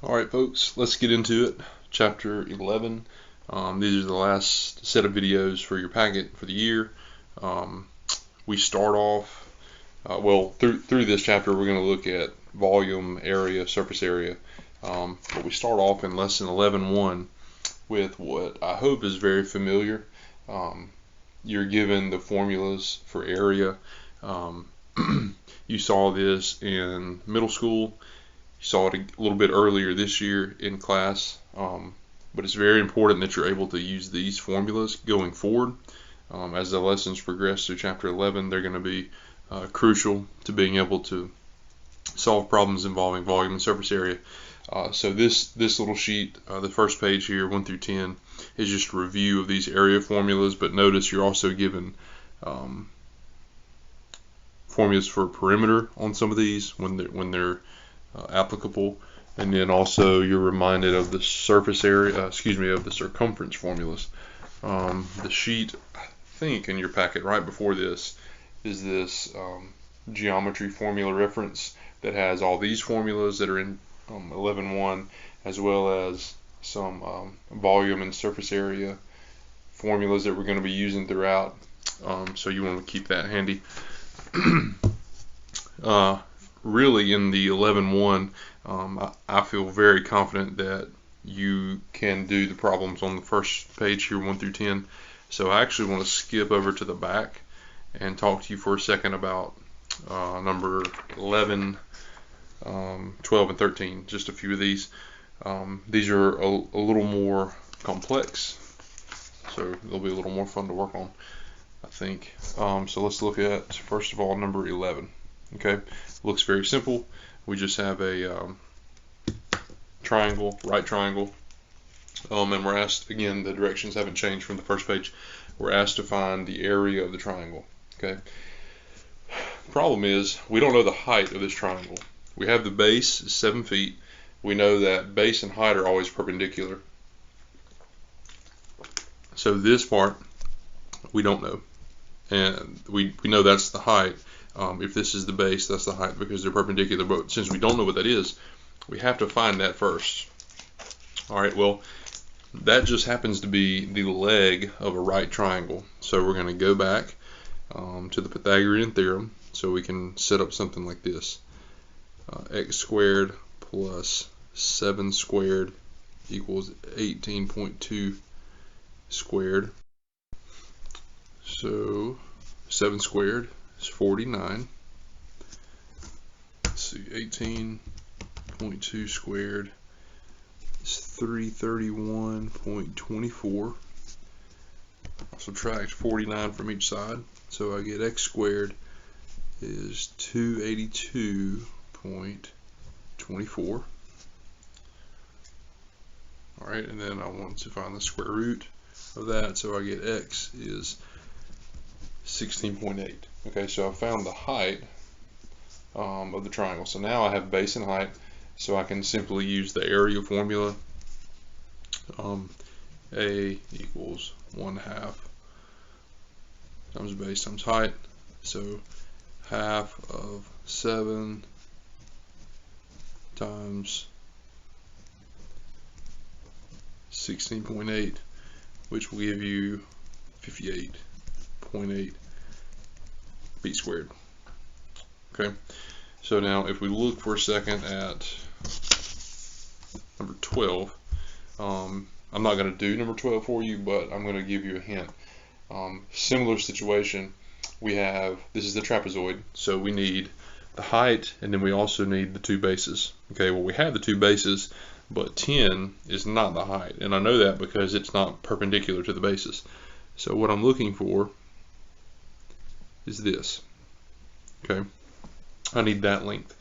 Alright folks, let's get into it. Chapter 11. These are the last set of videos for your packet for the year. We start off, through this chapter we're going to look at volume, area, surface area. But we start off in lesson 11.1 with what I hope is very familiar. You're given the formulas for area. You saw this in middle school. You saw it a little bit earlier this year in class, but it's very important that you're able to use these formulas going forward. As the lessons progress through chapter 11, they're going to be crucial to being able to solve problems involving volume and surface area. So this little sheet, the first page here, 1 through 10, is just a review of these area formulas, but notice you're also given formulas for perimeter on some of these when they're applicable, and then also you're reminded of the surface area, of the circumference formulas. The sheet, I think, in your packet right before this is this geometry formula reference that has all these formulas that are in 11.1, as well as some volume and surface area formulas that we're going to be using throughout. So you want to keep that handy. Really, in the 11.1, I feel very confident that you can do the problems on the first page here, 1 through 10. So I actually want to skip over to the back and talk to you for a second about number 11, 12, and 13, just a few of these. These are a little more complex, so they'll be a little more fun to work on, I think. So let's look at, first of all, number 11. Okay, looks very simple. We just have a triangle, right triangle, and we're asked, again, the directions haven't changed from the first page. We're asked to find the area of the triangle. Okay. Problem is, we don't know the height of this triangle. We have the base is 7 feet. We know that base and height are always perpendicular. So this part we don't know, and we know that's the height. If this is the base, that's the height because they're perpendicular. But since we don't know what that is, we have to find that first. All right, well, that just happens to be the leg of a right triangle. So we're going to go back to the Pythagorean theorem so we can set up something like this. X squared plus 7 squared equals 18.2 squared. So 7 squared is 49. Let's see, 18.2 squared is 331.24. I'll subtract 49 from each side, so I get x squared is 282.24. Alright, and then I want to find the square root of that, so I get x is 16.8. Okay, so I found the height of the triangle. So now I have base and height, so I can simply use the area formula. A equals 1/2 times base times height. So half of 7 times 16.8, which will give you 58.8 feet squared. Okay, so now if we look for a second at number 12, I'm not going to do number 12 for you, but I'm going to give you a hint. Similar situation, we have, this is the trapezoid, so we need the height, and then we also need the two bases. Okay, well, we have the two bases, but 10 is not the height, and I know that because it's not perpendicular to the bases. So what I'm looking for is this. Okay, I need that length.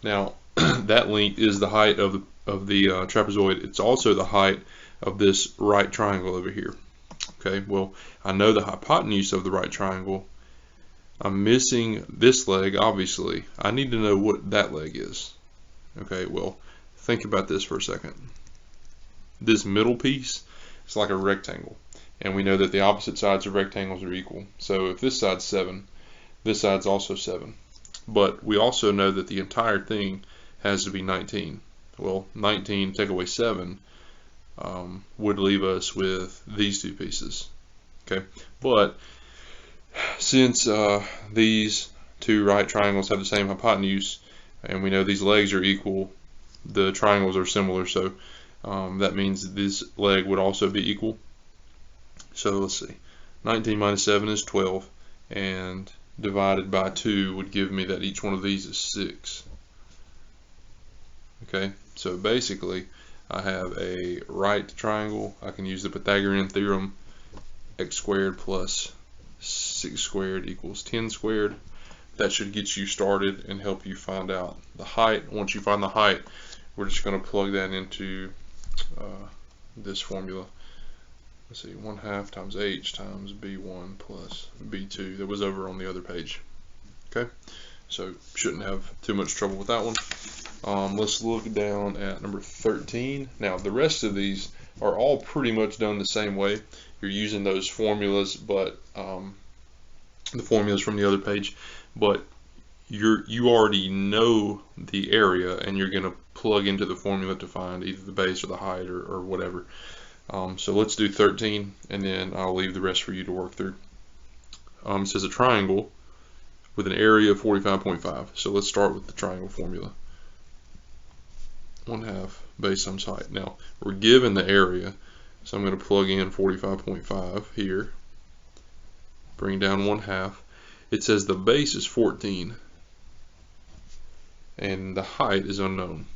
Now that length is the height of the trapezoid. It's also the height of this right triangle over here. Okay, well, I know the hypotenuse of the right triangle. I'm missing this leg, obviously. I need to know what that leg is. Okay, well, think about this for a second. This middle piece is like a rectangle, and we know that the opposite sides of rectangles are equal. So if this side's 7, this side's also 7. But we also know that the entire thing has to be 19. Well, 19 take away 7 would leave us with these two pieces. Okay, but since these two right triangles have the same hypotenuse, and we know these legs are equal, the triangles are similar, so that means that this leg would also be equal. So let's see, 19 minus 7 is 12, and divided by 2 would give me that each one of these is 6. Okay, so basically I have a right triangle. I can use the Pythagorean theorem. X squared plus 6 squared equals 10 squared. That should get you started and help you find out the height. Once you find the height, we're just going to plug that into this formula. Let's see, 1/2 times h times b1 plus b2. That was over on the other page. Okay, so shouldn't have too much trouble with that one. Let's look down at number 13. Now the rest of these are all pretty much done the same way. You're using those formulas, but the formulas from the other page, but you already know the area, and you're going to plug into the formula to find either the base or the height or whatever. So let's do 13, and then I'll leave the rest for you to work through. It says a triangle with an area of 45.5. So let's start with the triangle formula. 1/2 base times height. Now we're given the area, so I'm going to plug in 45.5 here. Bring down 1/2. It says the base is 14, and the height is unknown.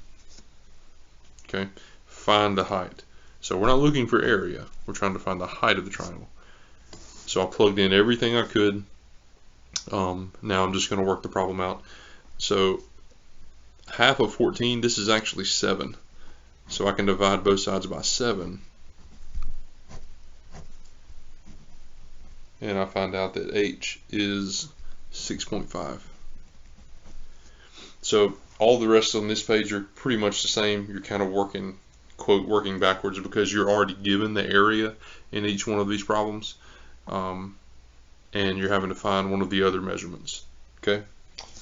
Okay, find the height. So we're not looking for area, we're trying to find the height of the triangle. So I plugged in everything I could. Now I'm just going to work the problem out. So 1/2 of 14, this is actually 7. So I can divide both sides by 7. And I find out that h is 6.5. So all the rest on this page are pretty much the same. You're kind of working, quote, working backwards because you're already given the area in each one of these problems. And you're having to find one of the other measurements. Okay,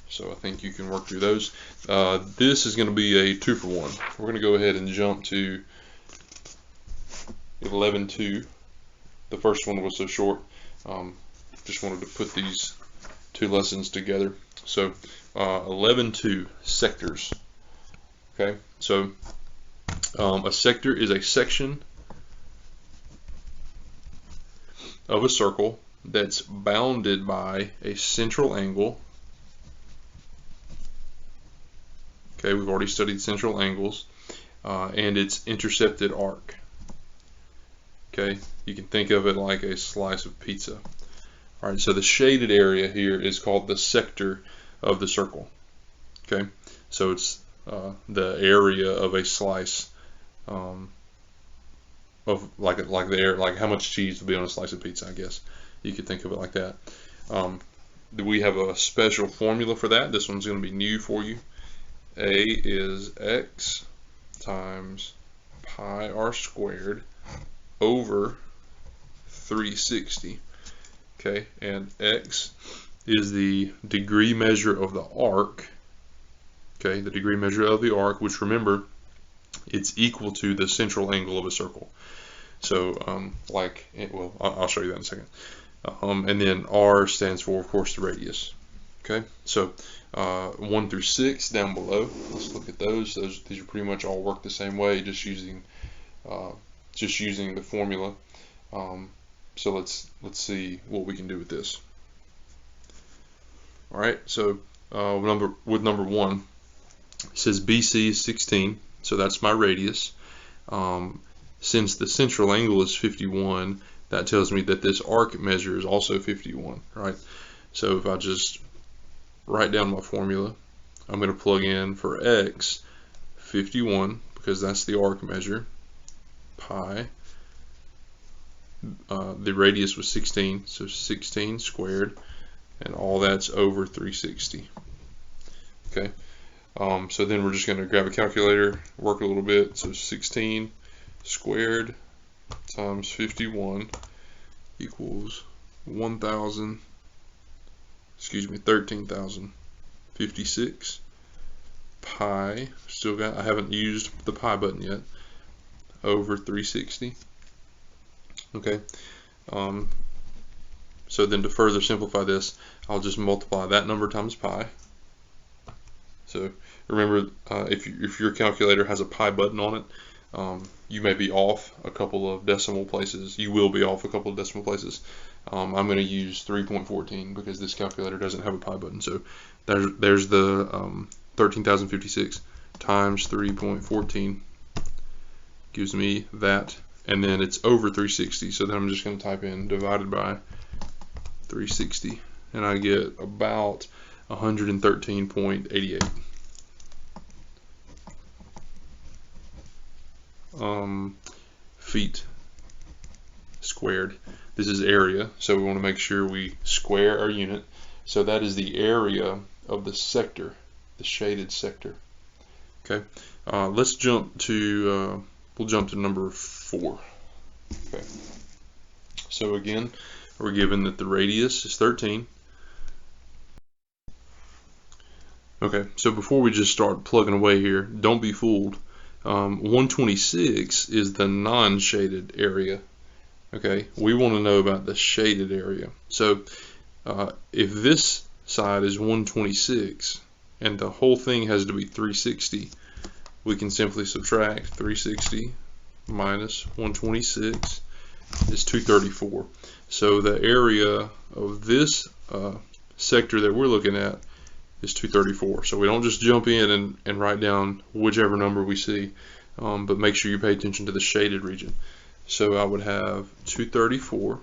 so I think you can work through those. This is going to be a 2-for-1. We're going to go ahead and jump to 11.2. The first one was so short. Just wanted to put these two lessons together. So 11.2, sectors. Okay, so a sector is a section of a circle that's bounded by a central angle. Okay, we've already studied central angles, and its intercepted arc. Okay, you can think of it like a slice of pizza. All right, so the shaded area here is called the sector of the circle. Okay, so it's the area of a slice of like how much cheese would be on a slice of pizza, I guess. You could think of it like that. We have a special formula for that. This one's going to be new for you. A is x times pi r squared over 360. Okay, and x is the degree measure of the arc. Okay, the degree measure of the arc, which, remember, it's equal to the central angle of a circle. So well, I'll show you that in a second. And then r stands for, of course, the radius. Okay, so 1 through 6 down below. Let's look at those. These are pretty much all work the same way, just using the formula. So let's see what we can do with this. All right, so with number 1, it says BC is 16, so that's my radius. Since the central angle is 51, that tells me that this arc measure is also 51, right? So if I just write down my formula, I'm going to plug in for x 51 because that's the arc measure, pi. The radius was 16, so 16 squared, and all that's over 360. Okay, so then we're just going to grab a calculator, work a little bit. So 16 squared times 51 equals 13,056 pi, I haven't used the pi button yet, over 360. Okay, so then to further simplify this, I'll just multiply that number times pi. So remember, if your calculator has a pi button on it, you may be off a couple of decimal places. You will be off a couple of decimal places. I'm going to use 3.14 because this calculator doesn't have a pi button. So there's the 13,056 times 3.14 gives me that, and then it's over 360. So then I'm just going to type in divided by 360, and I get about 113.88. Feet squared. This is area, so we want to make sure we square our unit. So that is the area of the sector, the shaded sector. Okay, let's jump to we'll jump to number 4. Okay, so again, we're given that the radius is 13. Okay, so before we just start plugging away here, don't be fooled. 126 is the non-shaded area. Okay, we want to know about the shaded area. So if this side is 126 and the whole thing has to be 360, we can simply subtract 360 minus 126 is 234. So the area of this sector that we're looking at is 234. So we don't just jump in and write down whichever number we see, but make sure you pay attention to the shaded region. So I would have 234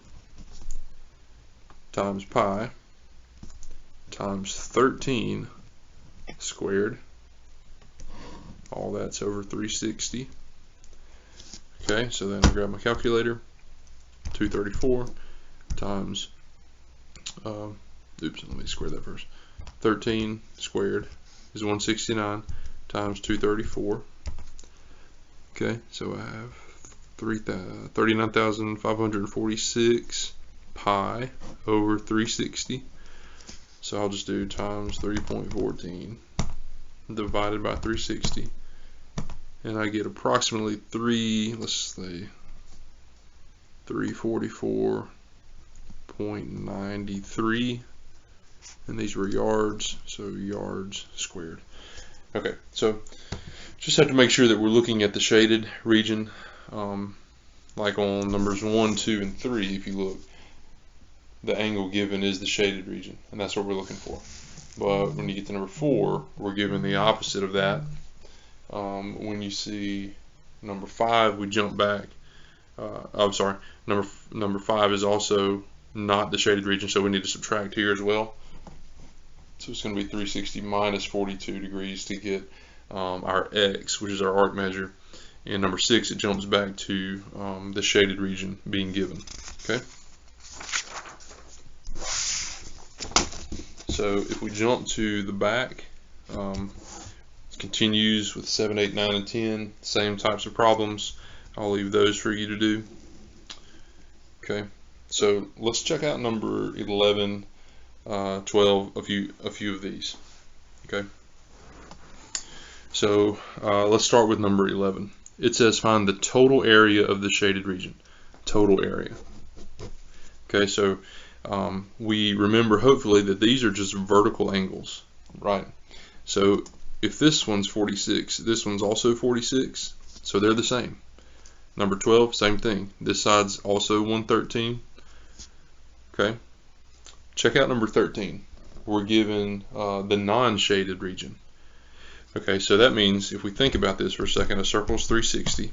times pi times 13 squared. All that's over 360. Okay, so then I grab my calculator. 234 times, oops, let me square that first. 13 squared is 169 times 234. Okay, so I have 39,546 pi over 360. So I'll just do times 3.14 divided by 360, and I get approximately 344.93, and these were yards, so yards squared. Okay, so just have to make sure that we're looking at the shaded region, like on numbers 1, 2, and 3. If you look, the angle given is the shaded region, and that's what we're looking for. But when you get to number 4, we're given the opposite of that. When you see number 5, we jump back. I'm sorry, number 5 is also not the shaded region, so we need to subtract here as well. So it's going to be 360 minus 42 degrees to get our x, which is our arc measure. And number 6, it jumps back to the shaded region being given. Okay. So if we jump to the back, it continues with 7, 8, 9, and 10. Same types of problems. I'll leave those for you to do. Okay. So let's check out number 11, 12, a few of these. Okay. So let's start with number 11. It says find the total area of the shaded region. Total area. Okay, so we remember hopefully that these are just vertical angles, right? So if this one's 46, this one's also 46, so they're the same. Number 12, same thing. This side's also 113. Okay. Check out number 13. We're given the non-shaded region. Okay, so that means if we think about this for a second, a circle is 360.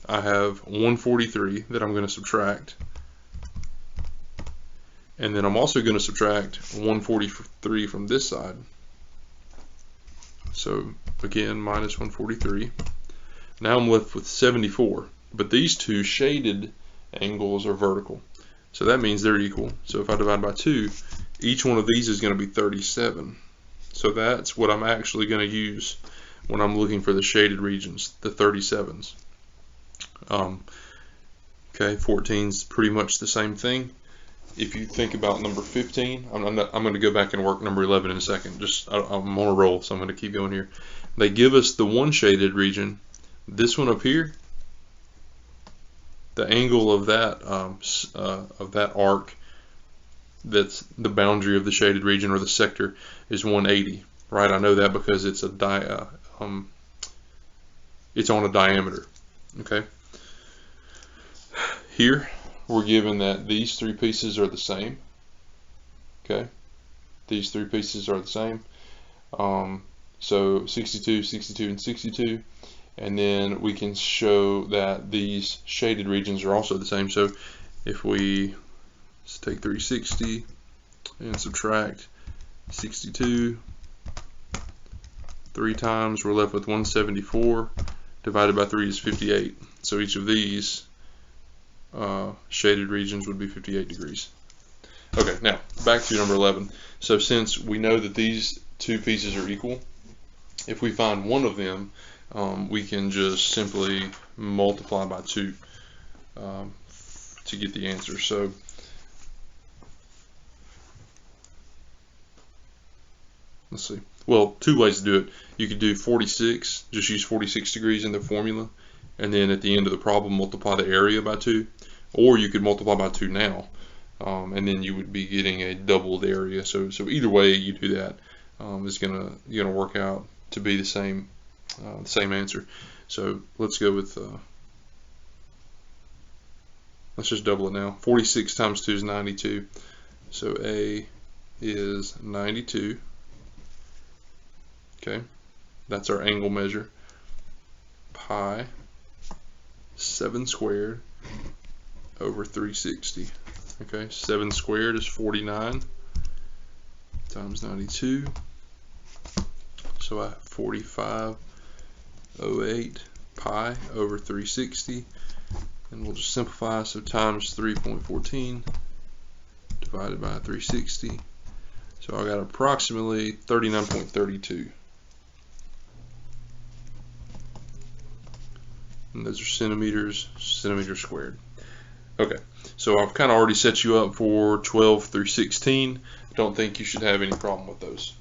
I have 143 that I'm going to subtract. And then I'm also going to subtract 143 from this side. So again, minus 143. Now I'm left with 74. But these two shaded angles are vertical. So that means they're equal. So if I divide by 2, each one of these is going to be 37. So that's what I'm actually going to use when I'm looking for the shaded regions, the 37s. Okay, 14 is pretty much the same thing. If you think about number 15, I'm going to go back and work number 11 in a second. I'm on a roll, so I'm going to keep going here. They give us the one shaded region. This one up here, the angle of that arc, that's the boundary of the shaded region or the sector, is 180. Right? I know that because it's it's on a diameter. Okay. Here we're given that these three pieces are the same. Okay. These three pieces are the same. So 62, 62, and 62. And then we can show that these shaded regions are also the same. So if we take 360 and subtract 62 3 times, we're left with 174. Divided by 3 is 58. So each of these shaded regions would be 58 degrees. Okay, now back to number 11. So since we know that these two pieces are equal, if we find one of them, we can just simply multiply by 2 to get the answer. So let's see. Well, 2 ways to do it. You could do 46, just use 46 degrees in the formula, and then at the end of the problem multiply the area by 2, or you could multiply by 2 now, and then you would be getting a doubled area. So either way you do that is gonna work out to be the same answer. So let's go with let's just double it now. 46 times 2 is 92. So A is 92. Okay, that's our angle measure. Pi 7 squared over 360. Okay, 7 squared is 49 times 92. So I have 4508 pi over 360, and we'll just simplify. So times 3.14 divided by 360. So I got approximately 39.32. And those are centimeters squared. Okay, so I've kind of already set you up for 12 through 16. I don't think you should have any problem with those.